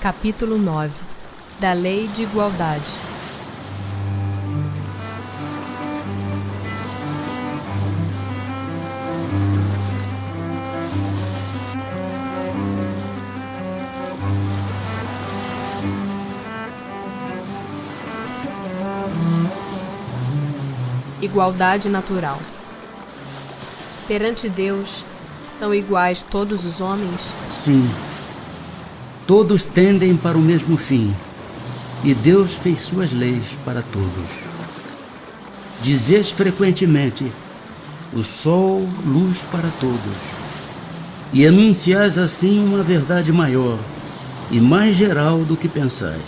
Capítulo 9 da Lei de Igualdade. Igualdade natural. Perante Deus, são iguais todos os homens? Sim. Todos tendem para o mesmo fim, e Deus fez suas leis para todos. Dizes frequentemente: o sol, luz para todos. E enunciais assim uma verdade maior e mais geral do que pensais.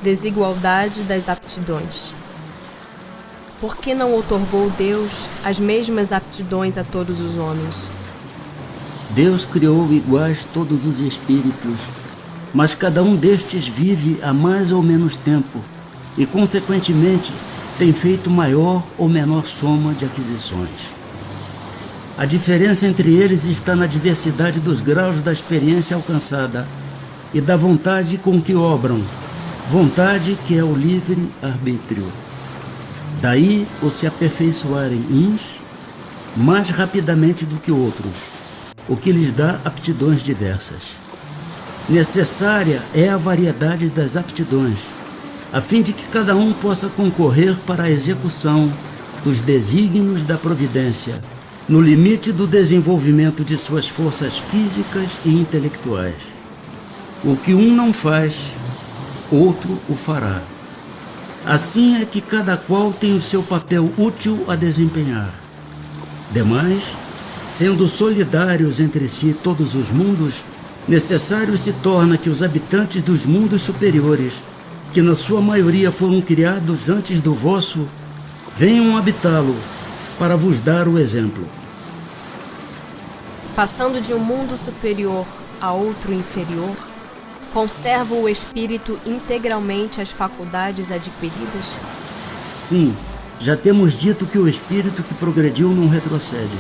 Desigualdade das aptidões. Por que não outorgou Deus as mesmas aptidões a todos os homens? Deus criou iguais todos os espíritos, mas cada um destes vive há mais ou menos tempo e, consequentemente, tem feito maior ou menor soma de aquisições. A diferença entre eles está na diversidade dos graus da experiência alcançada e da vontade com que obram, vontade que é o livre-arbítrio. Daí o se aperfeiçoarem uns mais rapidamente do que outros, o que lhes dá aptidões diversas. Necessária é a variedade das aptidões, a fim de que cada um possa concorrer para a execução dos desígnios da providência, no limite do desenvolvimento de suas forças físicas e intelectuais. O que um não faz, outro o fará. Assim é que cada qual tem o seu papel útil a desempenhar. Demais, sendo solidários entre si todos os mundos, necessário se torna que os habitantes dos mundos superiores, que na sua maioria foram criados antes do vosso, venham habitá-lo, para vos dar o exemplo. Passando de um mundo superior a outro inferior, conserva o espírito integralmente as faculdades adquiridas? Sim, já temos dito que o espírito que progrediu não retrocede.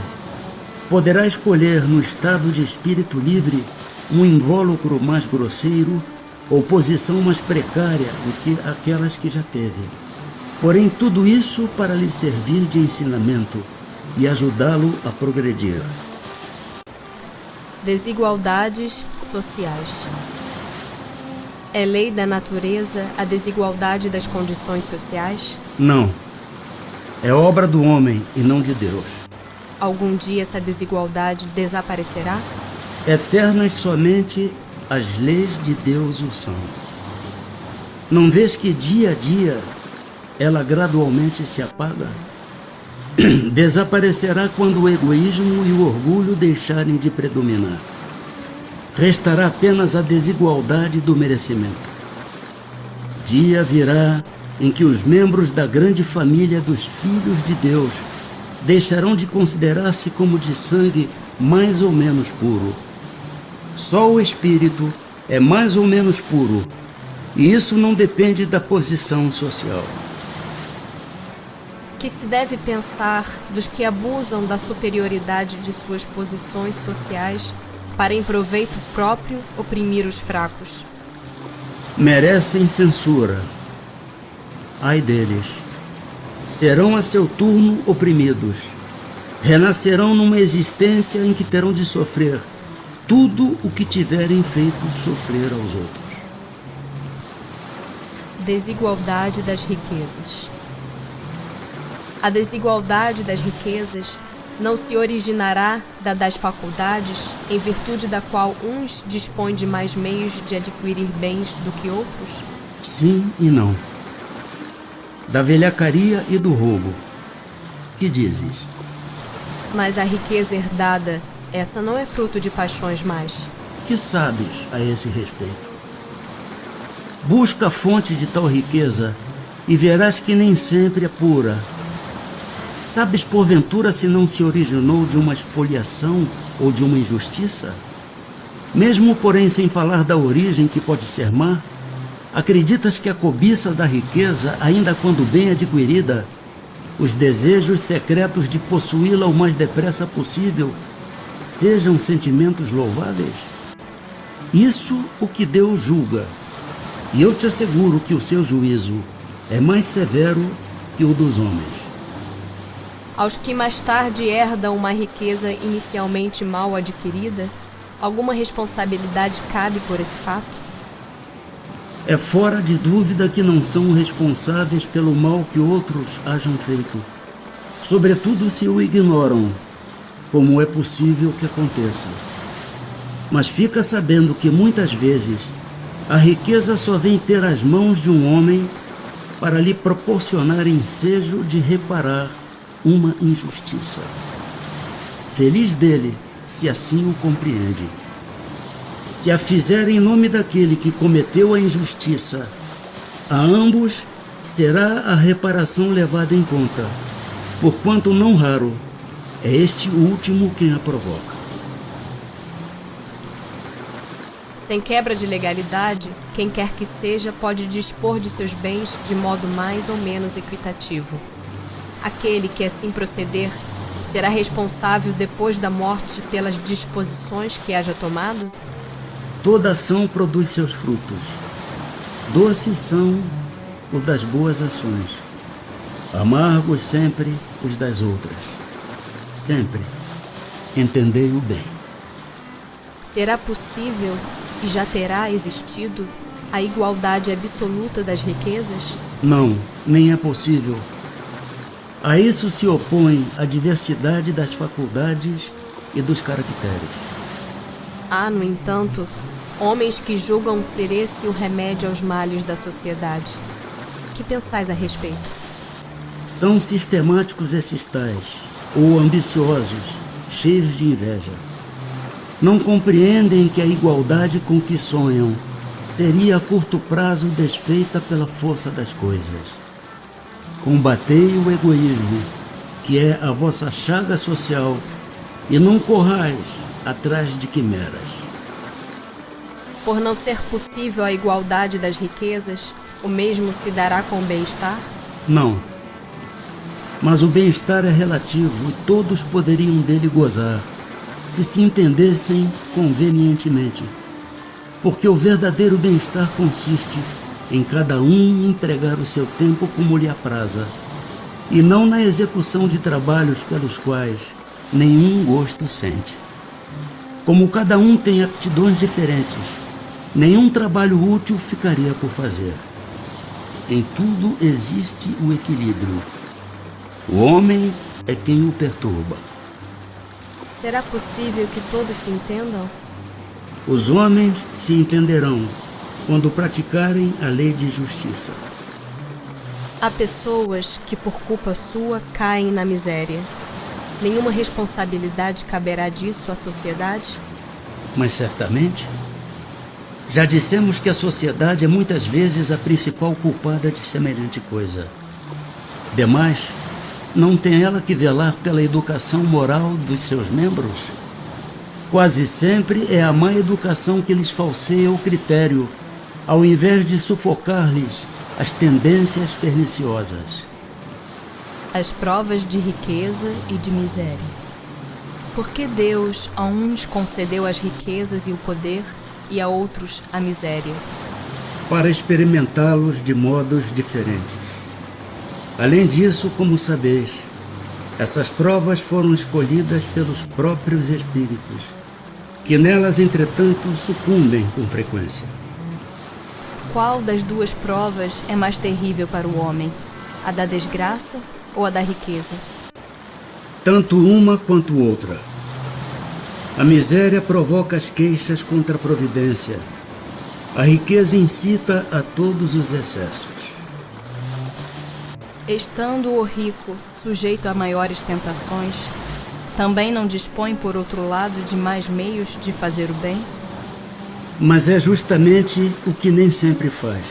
Poderá escolher no estado de espírito livre um invólucro mais grosseiro ou posição mais precária do que aquelas que já teve. Porém, tudo isso para lhe servir de ensinamento e ajudá-lo a progredir. Desigualdades sociais. É lei da natureza a desigualdade das condições sociais? Não. É obra do homem e não de Deus. Algum dia essa desigualdade desaparecerá? Eternas somente as leis de Deus o são. Não vês que dia a dia ela gradualmente se apaga? Desaparecerá quando o egoísmo e o orgulho deixarem de predominar. Restará apenas a desigualdade do merecimento. Dia virá em que os membros da grande família dos filhos de Deus deixarão de considerar-se como de sangue mais ou menos puro. Só o espírito é mais ou menos puro, e isso não depende da posição social. Que se deve pensar dos que abusam da superioridade de suas posições sociais para em proveito próprio oprimir os fracos? Merecem censura. Ai deles. Serão a seu turno oprimidos. Renascerão numa existência em que terão de sofrer tudo o que tiverem feito sofrer aos outros. Desigualdade das riquezas. A desigualdade das riquezas não se originará da das faculdades, em virtude da qual uns dispõem de mais meios de adquirir bens do que outros? Sim e não. Da velhacaria e do roubo. Que dizes? Mas a riqueza herdada, essa não é fruto de paixões mais. Que sabes a esse respeito? Busca a fonte de tal riqueza e verás que nem sempre é pura. Sabes porventura se não se originou de uma expoliação ou de uma injustiça? Mesmo, porém, sem falar da origem que pode ser má, acreditas que a cobiça da riqueza, ainda quando bem adquirida, os desejos secretos de possuí-la o mais depressa possível, sejam sentimentos louváveis? Isso o que Deus julga. E eu te asseguro que o seu juízo é mais severo que o dos homens. Aos que mais tarde herdam uma riqueza inicialmente mal adquirida, alguma responsabilidade cabe por esse fato? É fora de dúvida que não são responsáveis pelo mal que outros hajam feito, sobretudo se o ignoram, como é possível que aconteça. Mas fica sabendo que muitas vezes a riqueza só vem ter as mãos de um homem para lhe proporcionar ensejo de reparar uma injustiça. Feliz dele, se assim o compreende. Se a fizer em nome daquele que cometeu a injustiça, a ambos será a reparação levada em conta, porquanto não raro é este último quem a provoca. Sem quebra de legalidade, quem quer que seja pode dispor de seus bens de modo mais ou menos equitativo. Aquele que assim proceder será responsável depois da morte pelas disposições que haja tomado? Toda ação produz seus frutos. Doces são os das boas ações, amargos sempre os das outras. Sempre entendei-o bem. Será possível, e já terá existido, a igualdade absoluta das riquezas? Não, nem é possível. A isso se opõe a diversidade das faculdades e dos caracteres. Há, no entanto, homens que julgam ser esse o remédio aos males da sociedade. Que pensais a respeito? São sistemáticos esses tais, ou ambiciosos, cheios de inveja. Não compreendem que a igualdade com que sonham seria a curto prazo desfeita pela força das coisas. Combatei o egoísmo, que é a vossa chaga social, e não corrais atrás de quimeras. Por não ser possível a igualdade das riquezas, o mesmo se dará com o bem-estar? Não. Mas o bem-estar é relativo e todos poderiam dele gozar, se entendessem convenientemente. Porque o verdadeiro bem-estar consiste em cada um empregar o seu tempo como lhe apraza, e não na execução de trabalhos pelos quais nenhum gosto sente. Como cada um tem aptidões diferentes, nenhum trabalho útil ficaria por fazer. Em tudo existe o equilíbrio. O homem é quem o perturba. Será possível que todos se entendam? Os homens se entenderão quando praticarem a lei de justiça. Há pessoas que por culpa sua caem na miséria. Nenhuma responsabilidade caberá disso à sociedade? Mas certamente, já dissemos que a sociedade é muitas vezes a principal culpada de semelhante coisa. Demais, não tem ela que velar pela educação moral dos seus membros? Quase sempre é a má educação que lhes falseia o critério, ao invés de sufocar-lhes as tendências perniciosas. As provas de riqueza e de miséria. Por que Deus a uns concedeu as riquezas e o poder e a outros a miséria? Para experimentá-los de modos diferentes. Além disso, como sabeis, essas provas foram escolhidas pelos próprios espíritos, que nelas, entretanto, sucumbem com frequência. Qual das duas provas é mais terrível para o homem? A da desgraça ou a da riqueza? Tanto uma quanto outra. A miséria provoca as queixas contra a providência. A riqueza incita a todos os excessos. Estando o rico sujeito a maiores tentações, também não dispõe, por outro lado, de mais meios de fazer o bem? Mas é justamente o que nem sempre faz.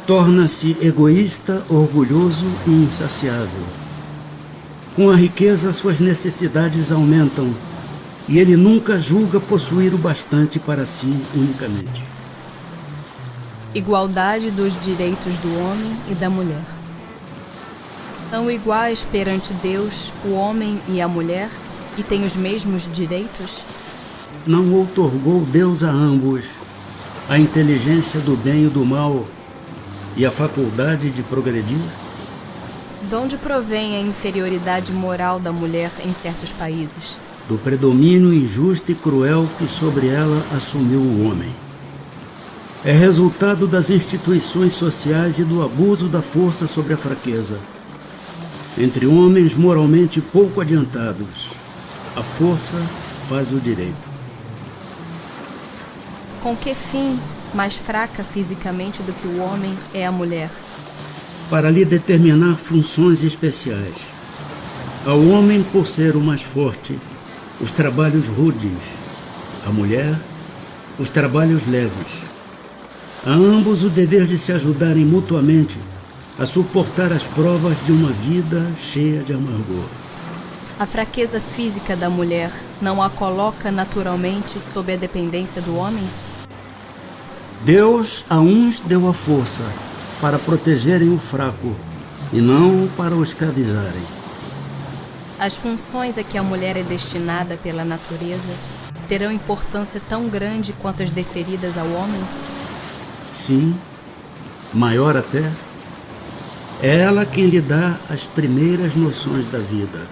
Torna-se egoísta, orgulhoso e insaciável. Com a riqueza, suas necessidades aumentam, e ele nunca julga possuir o bastante para si unicamente. Igualdade dos direitos do homem e da mulher. São iguais perante Deus o homem e a mulher e têm os mesmos direitos? não outorgou Deus a ambos a inteligência do bem e do mal e a faculdade de progredir? De onde provém a inferioridade moral da mulher em certos países? Do predomínio injusto e cruel que sobre ela assumiu o homem. É resultado das instituições sociais e do abuso da força sobre a fraqueza. Entre homens moralmente pouco adiantados, a força faz o direito. Com que fim, mais fraca fisicamente do que o homem, é a mulher? Para lhe determinar funções especiais. Ao homem, por ser o mais forte, os trabalhos rudes. À mulher, os trabalhos leves. A ambos o dever de se ajudarem mutuamente a suportar as provas de uma vida cheia de amargor. A fraqueza física da mulher não a coloca naturalmente sob a dependência do homem? Deus a uns deu a força para protegerem o fraco e não para o escravizarem. As funções a que a mulher é destinada pela natureza terão importância tão grande quanto as deferidas ao homem? Sim, maior até. É ela quem lhe dá as primeiras noções da vida.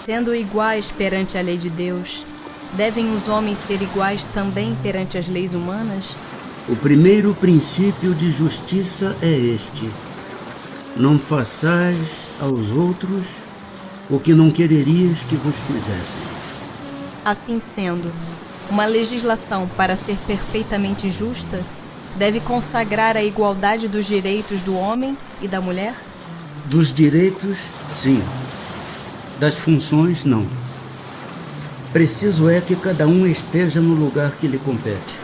Sendo iguais perante a lei de Deus, devem os homens ser iguais também perante as leis humanas? O primeiro princípio de justiça é este: não façais aos outros o que não quererias que vos fizessem. Assim sendo, uma legislação, para ser perfeitamente justa, deve consagrar a igualdade dos direitos do homem e da mulher? Dos direitos, sim. Das funções, não. Preciso é que cada um esteja no lugar que lhe compete.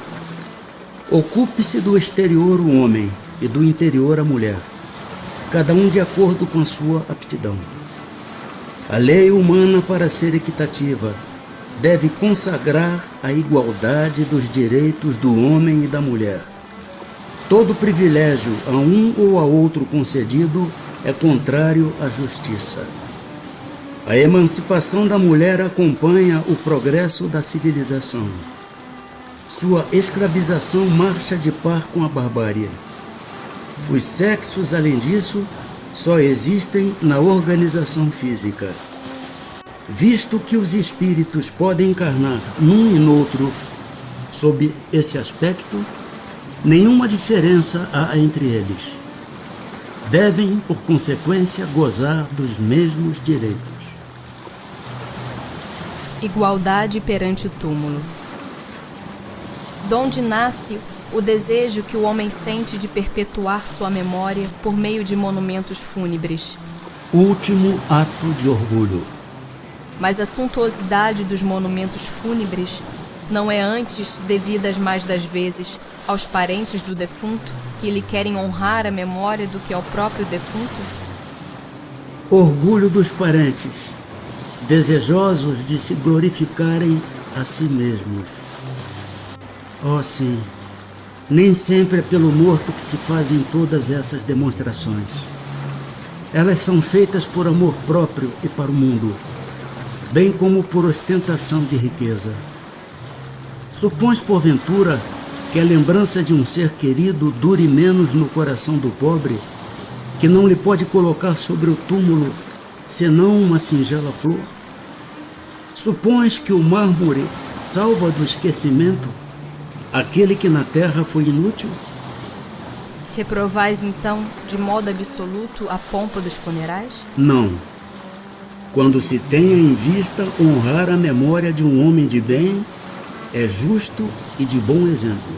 Ocupe-se do exterior o homem e do interior a mulher, cada um de acordo com a sua aptidão. A lei humana, para ser equitativa, deve consagrar a igualdade dos direitos do homem e da mulher. Todo privilégio a um ou a outro concedido é contrário à justiça. A emancipação da mulher acompanha o progresso da civilização. Sua escravização marcha de par com a barbárie. Os sexos, além disso, só existem na organização física. Visto que os espíritos podem encarnar num e noutro sob esse aspecto, nenhuma diferença há entre eles. Devem, por consequência, gozar dos mesmos direitos. Igualdade perante o túmulo. Donde nasce o desejo que o homem sente de perpetuar sua memória por meio de monumentos fúnebres? Último ato de orgulho. Mas a suntuosidade dos monumentos fúnebres não é antes devida mais das vezes aos parentes do defunto, que lhe querem honrar a memória do que ao próprio defunto? Orgulho dos parentes, desejosos de se glorificarem a si mesmos. Oh, sim, nem sempre é pelo morto que se fazem todas essas demonstrações. Elas são feitas por amor próprio e para o mundo, bem como por ostentação de riqueza. Supões, porventura, que a lembrança de um ser querido dure menos no coração do pobre, que não lhe pode colocar sobre o túmulo senão uma singela flor? Supões que o mármore salva do esquecimento aquele que na terra foi inútil? Reprovais, então, de modo absoluto, a pompa dos funerais? Não. Quando se tenha em vista honrar a memória de um homem de bem, é justo e de bom exemplo.